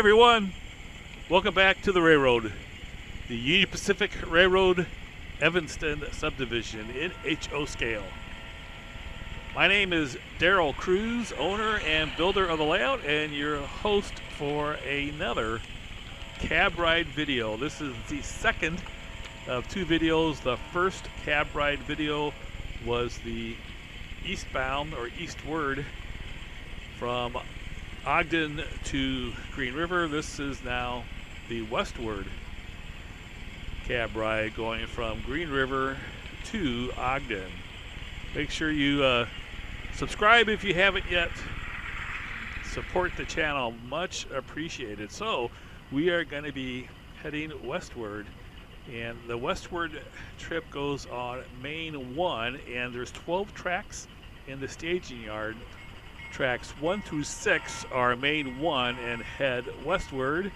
everyone, welcome back to the railroad, the Union Pacific Railroad Evanston subdivision in HO scale. My name is Daryl Cruz, owner and builder of the layout, and your host for another cab ride video. This is the second of two videos. The first cab ride video was the eastbound or eastward from Ogden to Green River. This is now the westward cab ride going from Green River to Ogden. Make sure you subscribe if you haven't yet. Support the channel, much appreciated. So we are going to be heading westward, and the westward trip goes on Main 1, and there's 12 tracks in the staging yard. Tracks 1 through 6 are Main 1 and head westward.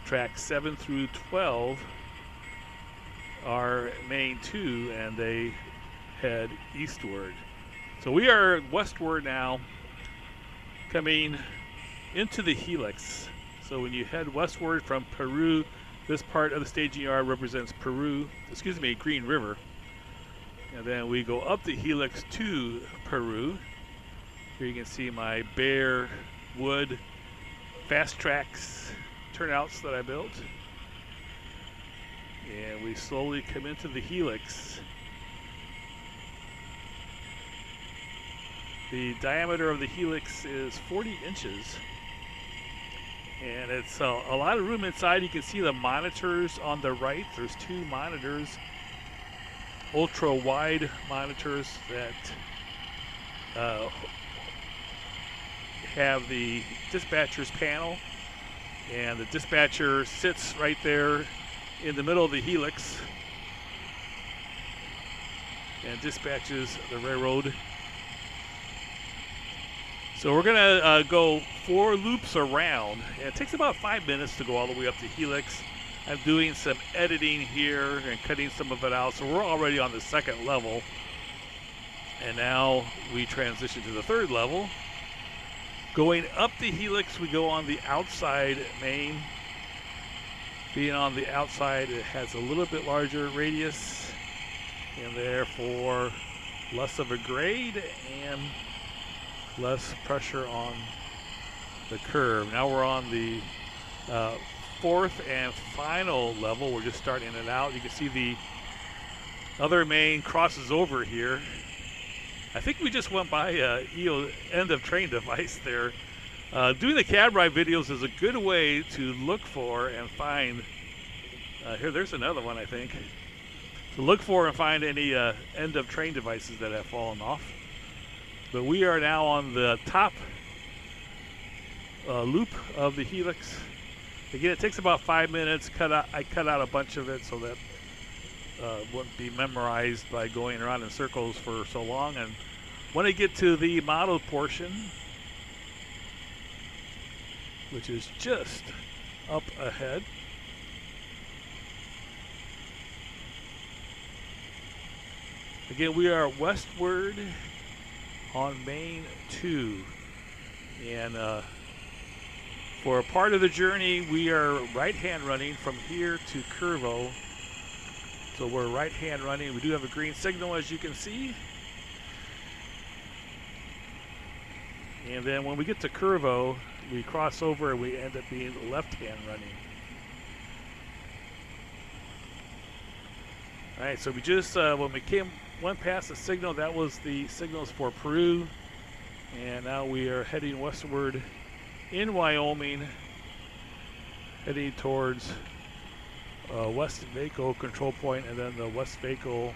Tracks 7 through 12 are Main 2 and they head eastward. So we are westward now, coming into the helix. So when you head westward from Peru, this part of the staging yard represents Green River. And then we go up the helix to Peru. Here you can see my bare wood fast tracks turnouts that I built. And we slowly come into the helix. The diameter of the helix is 40 inches. And it's a lot of room inside. You can see the monitors on the right. There's two monitors, ultra wide monitors that have the dispatcher's panel, and the dispatcher sits right there in the middle of the helix and dispatches the railroad. So we're gonna go 4 loops around, and it takes about 5 minutes to go all the way up the helix. I'm doing some editing here and cutting some of it out, so we're already on the second level, and now we transition to the third level. Going up the helix, we go on the outside main. Being on the outside, it has a little bit larger radius and therefore less of a grade and less pressure on the curve. Now we're on the fourth and final level. We're just starting it out. You can see the other main crosses over here. I think we just went by EO end of train device there. Doing the cab ride videos is a good way to look for and find, there's another one I think, to look for and find any end of train devices that have fallen off. But we are now on the top loop of the helix. Again, it takes about 5 minutes. I cut out a bunch of it so that wouldn't be memorized by going around in circles for so long. And when I get to the model portion, which is just up ahead, again, we are westward on Main 2, and for a part of the journey we are right-hand running from here to Curvo. So we're right-hand running. We do have a green signal, as you can see. And then when we get to Curvo, we cross over and we end up being left-hand running. All right, so we just, when we went past the signal, that was the signals for Peru. And now we are heading westward in Wyoming, heading towards West Vaco control point and then the West Vaco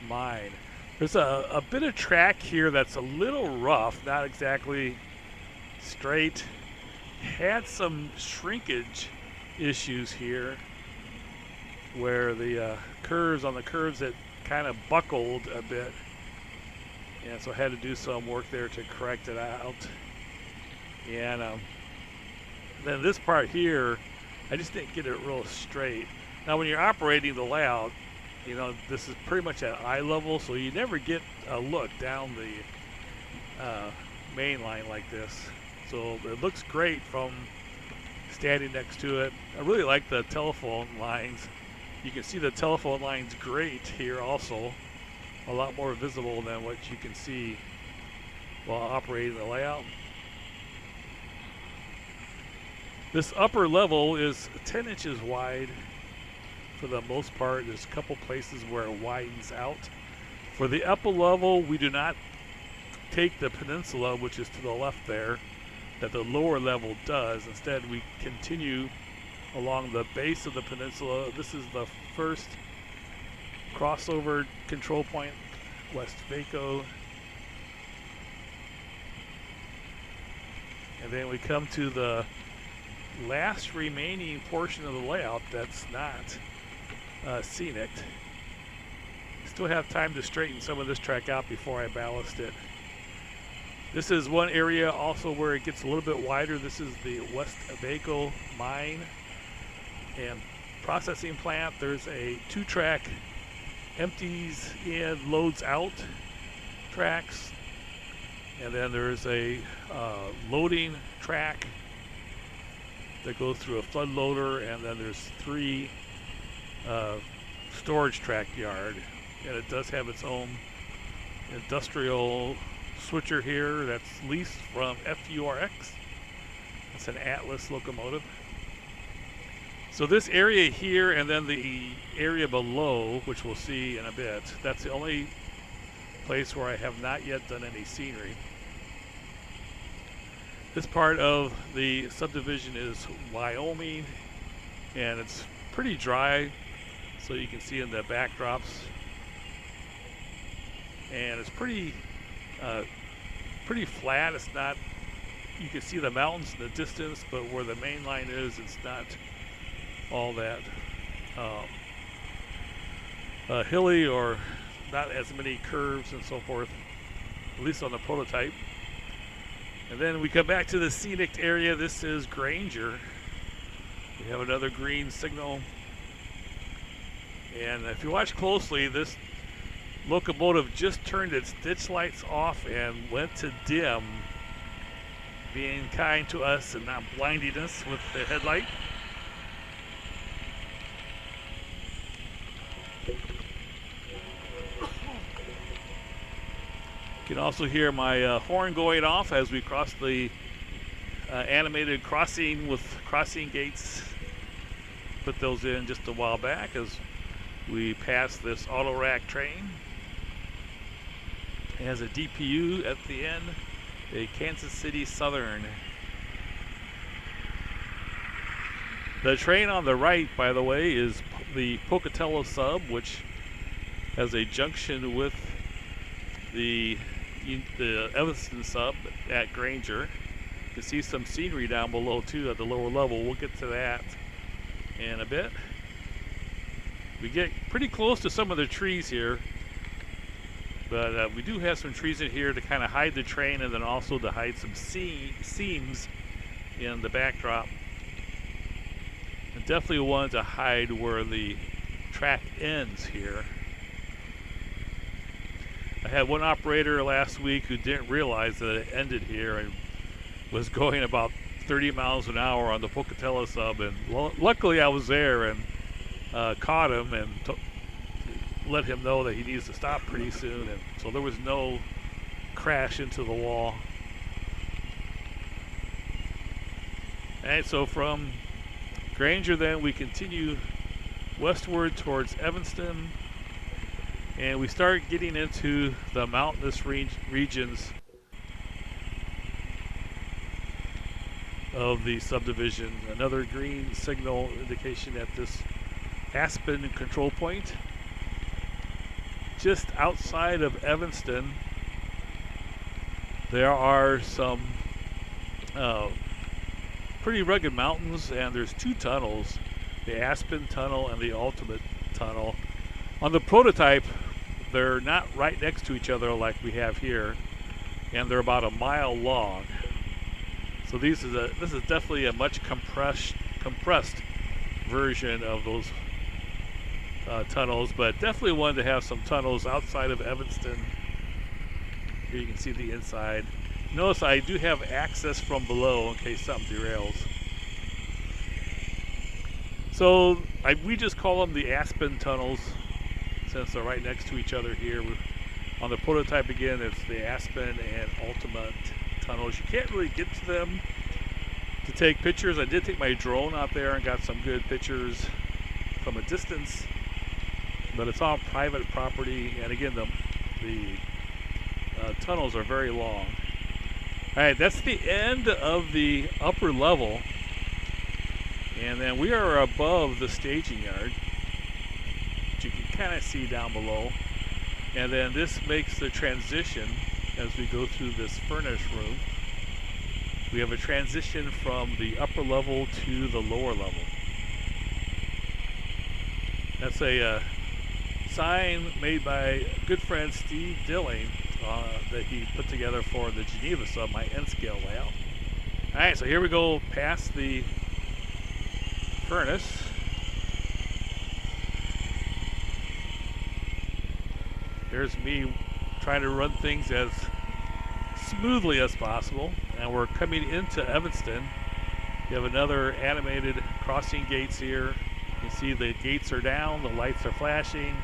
mine. There's a bit of track here that's a little rough, not exactly straight. Had some shrinkage issues here where the curves that kind of buckled a bit, and so I had to do some work there to correct it out. And then this part here, I just didn't get it real straight. Now when you're operating the layout, you know, this is pretty much at eye level, so you never get a look down the main line like this. So it looks great from standing next to it. I really like the telephone lines. You can see the telephone lines great here also. A lot more visible than what you can see while operating the layout. This upper level is 10 inches wide for the most part. There's a couple places where it widens out. For the upper level, we do not take the peninsula, which is to the left there, that the lower level does. Instead, we continue along the base of the peninsula. This is the first crossover control point, West Vaco. And then we come to the last remaining portion of the layout that's not scenic. Still have time to straighten some of this track out before I ballast it. This is one area also where it gets a little bit wider. This is the West Vaco mine and processing plant. There's a 2-track empties in, loads out tracks, and then there's a loading track that goes through a flood loader, and then there's 3 storage track yard, and it does have its own industrial switcher here that's leased from FURX. It's an Atlas locomotive. So this area here and then the area below, which we'll see in a bit, that's the only place where I have not yet done any scenery. This part of the subdivision is Wyoming, and it's pretty dry, so you can see in the backdrops. And it's pretty flat. It's not, you can see the mountains in the distance, but where the main line is, it's not all that hilly, or not as many curves and so forth, at least on the prototype. And then we come back to the scenic area. This is Granger. We have another green signal. And if you watch closely, this locomotive just turned its ditch lights off and went to dim, being kind to us and not blinding us with the headlight. You can also hear my horn going off as we cross the animated crossing with crossing gates. Put those in just a while back as we pass this auto rack train. It has a DPU at the end, a Kansas City Southern. The train on the right, by the way, is the Pocatello sub, which has a junction with the Evanston sub at Granger. You can see some scenery down below too at the lower level. We'll get to that in a bit. We get pretty close to some of the trees here, but we do have some trees in here to kind of hide the train, and then also to hide some seams in the backdrop. And definitely one to hide where the track ends here. I had one operator last week who didn't realize that it ended here and was going about 30 miles an hour on the Pocatello sub, and luckily I was there and caught him and let him know that he needs to stop pretty soon, and so there was no crash into the wall. And so from Granger then we continue westward towards Evanston, and we start getting into the mountainous regions of the subdivision. Another green signal indication at this Aspen control point. Just outside of Evanston, there are some pretty rugged mountains, and there's 2 tunnels, the Aspen Tunnel and the Ultimate Tunnel. On the prototype, they're not right next to each other like we have here, and they're about a mile long. So this is definitely a much compressed version of those tunnels, but definitely one to have some tunnels outside of Evanston. Here you can see the inside. Notice I do have access from below in case something derails. So we just call them the Aspen tunnels since they're right next to each other here. On the prototype again, it's the Aspen and Ultimate tunnels. You can't really get to them to take pictures. I did take my drone out there and got some good pictures from a distance, but it's on private property, and again the tunnels are very long. Alright, that's the end of the upper level, and then we are above the staging yard, which you can kind of see down below, and then this makes the transition as we go through this furnace room. We have a transition from the upper level to the lower level. That's a sign made by good friend Steve Dilling that he put together for the Geneva sub, my N-scale layout. Alright, so here we go past the furnace. There's me trying to run things as smoothly as possible, and we're coming into Evanston. You have another animated crossing gates here. You see the gates are down, the lights are flashing,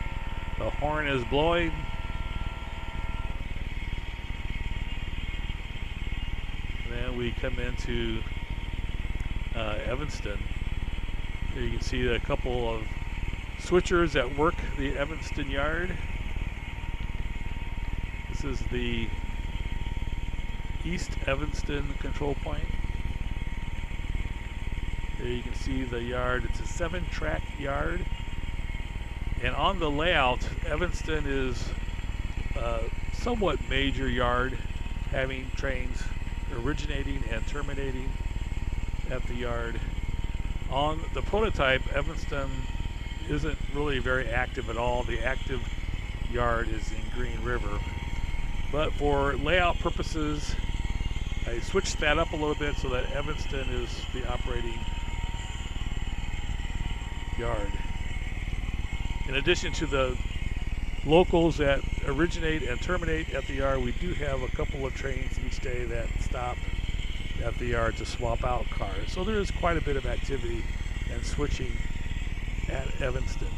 the horn is blowing. And then we come into Evanston. Here you can see a couple of switchers that work the Evanston yard. This is the East Evanston control point. There you can see the yard. It's a 7-track yard. And on the layout, Evanston is a somewhat major yard, having trains originating and terminating at the yard. On the prototype, Evanston isn't really very active at all. The active yard is in Green River. But for layout purposes, I switched that up a little bit so that Evanston is the operating yard. In addition to the locals that originate and terminate at the yard, we do have a couple of trains each day that stop at the yard to swap out cars. So there is quite a bit of activity and switching at Evanston.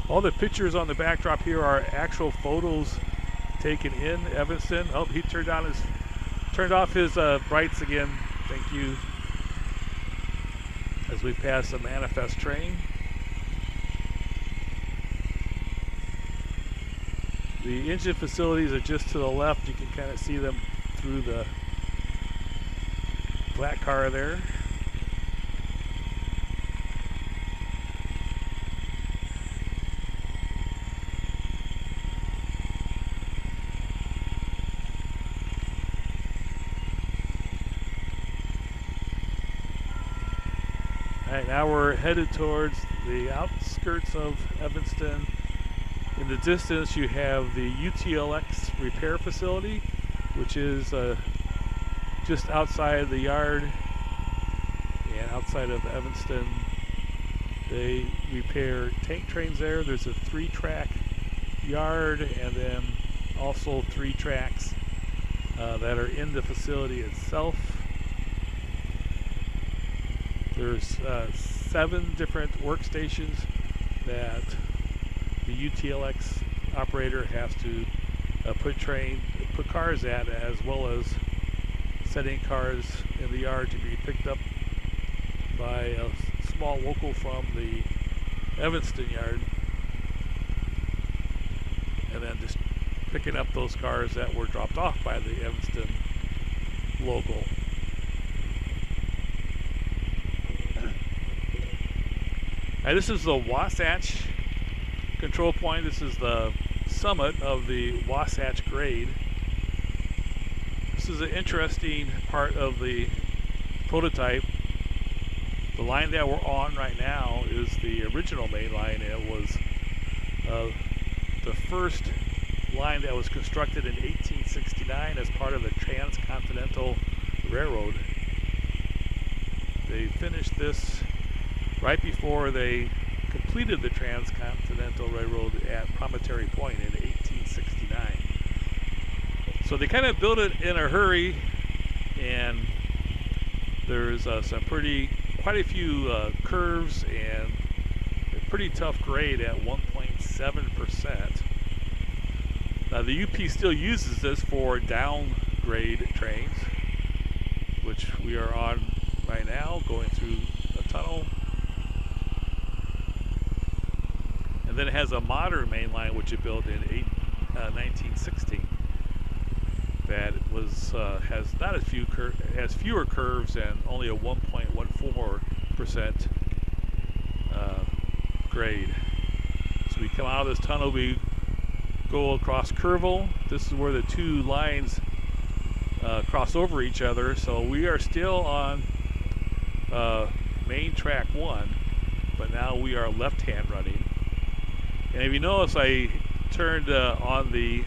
All the pictures on the backdrop here are actual photos taken in Evanston. Oh, he turned off his brights again. Thank you. As we pass a manifest train. The engine facilities are just to the left. You can kind of see them through the flat car there. Alright, now we're headed towards the outskirts of Evanston. In the distance you have the UTLX repair facility, which is just outside the yard and outside of Evanston. They repair tank trains there. There's a 3-track yard and then also 3 tracks that are in the facility itself. There's 7 different workstations that the UTLX operator has to put cars at, as well as setting cars in the yard to be picked up by a small local from the Evanston yard, and then just picking up those cars that were dropped off by the Evanston local. Now, this is the Wasatch control point. This is the summit of the Wasatch grade. This is an interesting part of the prototype. The line that we're on right now is the original main line. It was the first line that was constructed in 1869 as part of the Transcontinental Railroad. They finished this right before they completed the Transcontinental Railroad at Promontory Point in 1869. So they kind of built it in a hurry, and there's some pretty quite a few curves and a pretty tough grade at 1.7%. Now the UP still uses this for downgrade trains, which we are on right now, going through a tunnel. And then it has a modern main line, which it built in 1916. That was has not as few has fewer curves and only a 1.14% grade. So we come out of this tunnel, we go across Kerrville. This is where the two lines cross over each other. So we are still on main track 1, but now we are left-hand running. And if you notice, I turned on the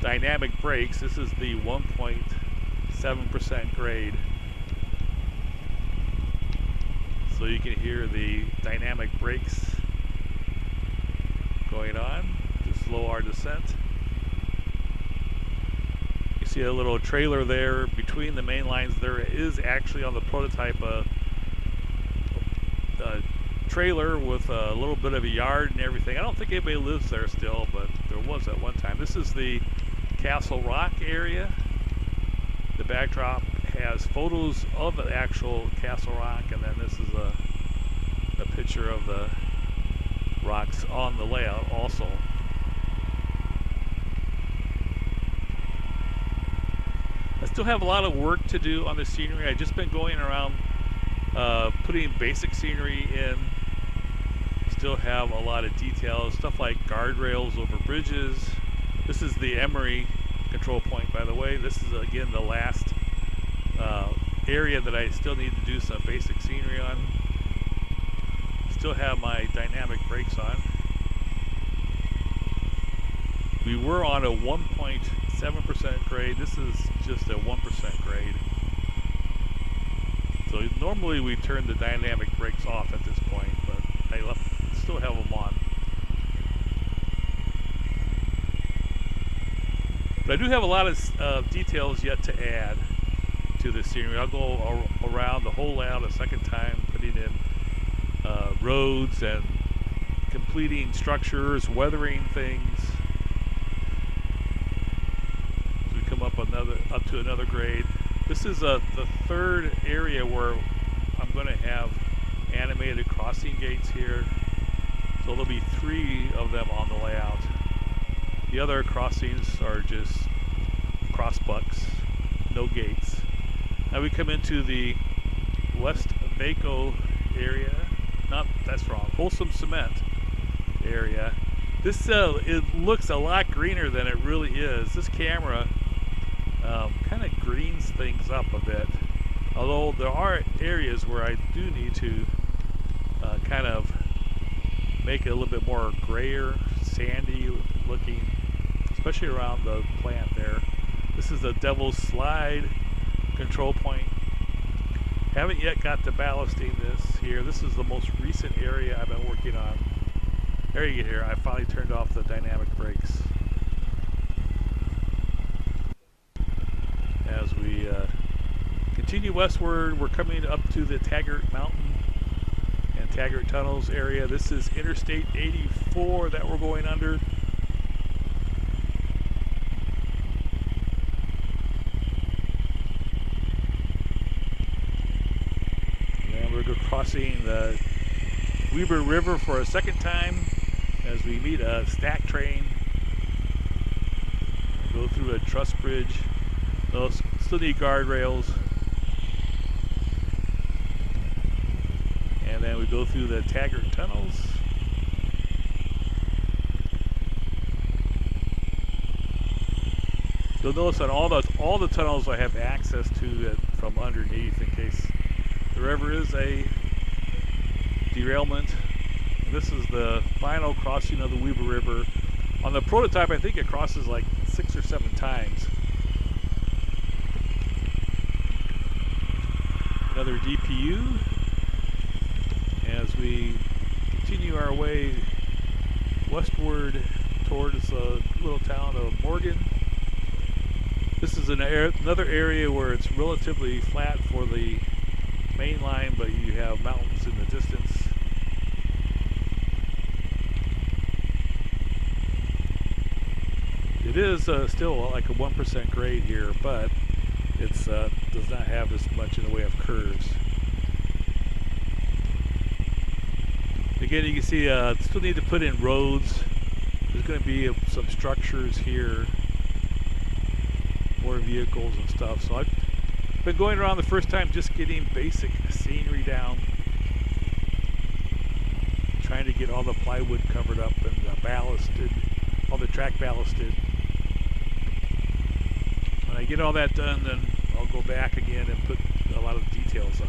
dynamic brakes. This is the 1.7% grade. So you can hear the dynamic brakes going on to slow our descent. You see a little trailer there between the main lines. There is actually on the prototype a trailer with a little bit of a yard and everything. I don't think anybody lives there still, but there was at one time. This is the Castle Rock area. The backdrop has photos of the actual Castle Rock, and then this is a picture of the rocks on the layout also. I still have a lot of work to do on the scenery. I've just been going around putting basic scenery in. Still have a lot of details, stuff like guardrails over bridges. This is the Emory control point, by the way. This is again the last area that I still need to do some basic scenery on. Still have my dynamic brakes on. We were on a 1.7% grade. This is just a 1% grade. So normally we turn the dynamic brakes off at this point, but I still have them on. But I do have a lot of details yet to add to the scenery. I'll go around the whole layout a second time, putting in roads and completing structures, weathering things. So we come up to another grade. This is the third area where I'm going to have animated crossing gates here. So there'll be 3 of them on the layout. The other crossings are just crossbucks, no gates. Now we come into the West Vaco area. That's wrong. Wholesome Cement area. This it looks a lot greener than it really is. This camera kind of greens things up a bit. Although there are areas where I do need to kind of make it a little bit more grayer, sandy looking, especially around the plant there. This is the Devil's Slide control point. Haven't yet got to ballasting this here. This is the most recent area I've been working on. There you get here. I finally turned off the dynamic brakes. As we continue westward, we're coming up to the Tagert Mountain and Tagert Tunnels area. This is Interstate 84 that we're going under. Crossing the Weber River for a second time as we meet a stack train. Go through a truss bridge. Those still need guardrails. And then we go through the Tagert Tunnels. You'll notice on all the tunnels I have access to it from underneath in case there ever is a derailment. This is the final crossing of the Weber River. On the prototype, I think it crosses like 6 or 7 times. Another DPU as we continue our way westward towards the little town of Morgan. This is another area where it's relatively flat for the main line, but you have mountains in the distance. It is still like a 1% grade here, but it's does not have as much in the way of curves. Again, you can see still need to put in roads. There's going to be some structures here, more vehicles and stuff. So I've been going around the first time just getting basic scenery down, trying to get all the plywood covered up and ballasted, all the track ballasted. When I get all that done, then I'll go back again and put a lot of details on.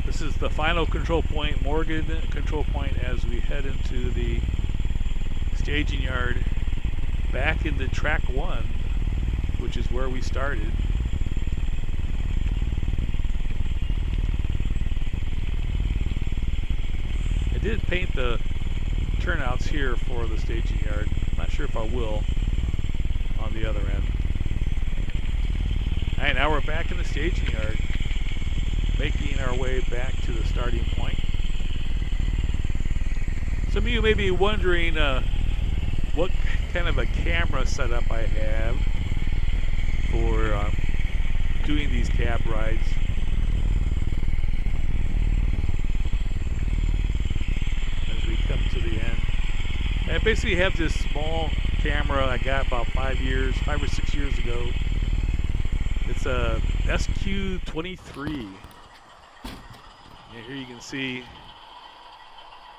This is the final control point, Morgan control point, as we head into the staging yard back into track 1, which is where we started. I did paint the turnouts here for the staging yard. I'm not sure if I will on the other end. All right, now we're back in the staging yard, making our way back to the starting point. Some of you may be wondering what kind of a camera setup I have for doing these cab rides. As we come to the end, I basically have this small camera I got about 5 or 6 years ago. It's a SQ23. And here you can see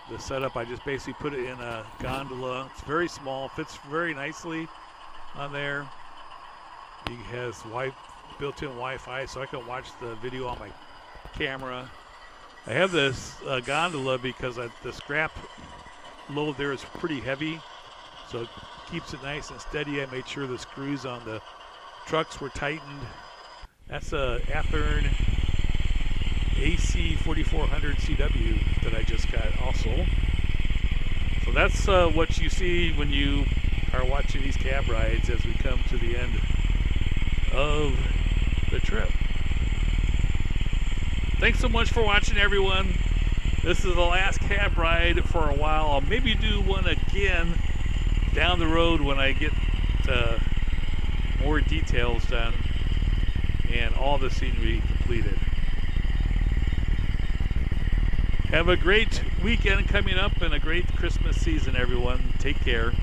the setup. I just basically put it in a gondola. It's very small, fits very nicely on there. It has built-in Wi-Fi, so I can watch the video on my camera. I have this gondola because the scrap load there is pretty heavy, so it keeps it nice and steady. I made sure the screws on the trucks were tightened. That's a Athearn AC 4400 CW that I just got also. So that's what you see when you are watching these cab rides as we come to the end of the trip. Thanks so much for watching, everyone. This is the last cab ride for a while. I'll maybe do one again down the road when I get more details done and all the scenery completed. Have a great weekend coming up and a great Christmas season, everyone. Take care.